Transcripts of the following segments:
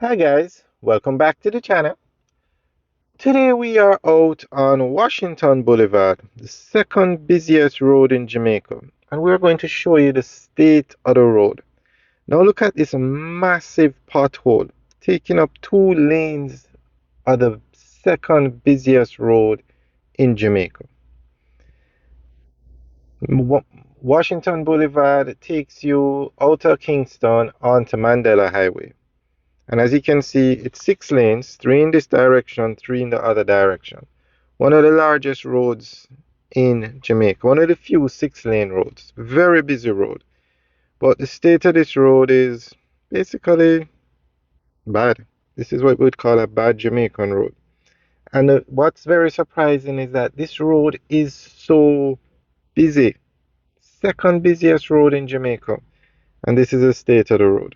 Hi guys, welcome back to the channel. Today we are out on Washington Boulevard, the second busiest road in Jamaica, and we're going to show you the state of the road. Now look at this massive pothole taking up 2 lanes of the second busiest road in Jamaica. Washington Boulevard takes you out of Kingston onto Mandela Highway. And as you can see, it's 6 lanes, 3 in this direction, 3 in the other direction. One of the largest roads in Jamaica, one of the few 6 lane roads. Very busy road. But the state of this road is basically bad. This is what we would call a bad Jamaican road. And what's very surprising is that this road is so busy. Second busiest road in Jamaica. And this is the state of the road.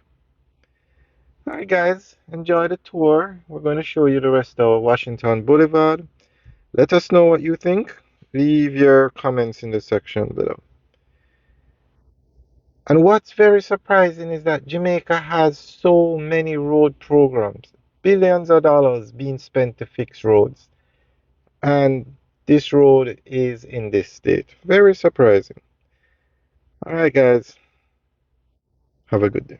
Alright guys, enjoy the tour. We're going to show you the rest of Washington Boulevard. Let us know what you think. Leave your comments in the section below. And what's very surprising is that Jamaica has so many road programs. Billions of dollars being spent to fix roads. And this road is in this state. Very surprising. Alright guys, have a good day.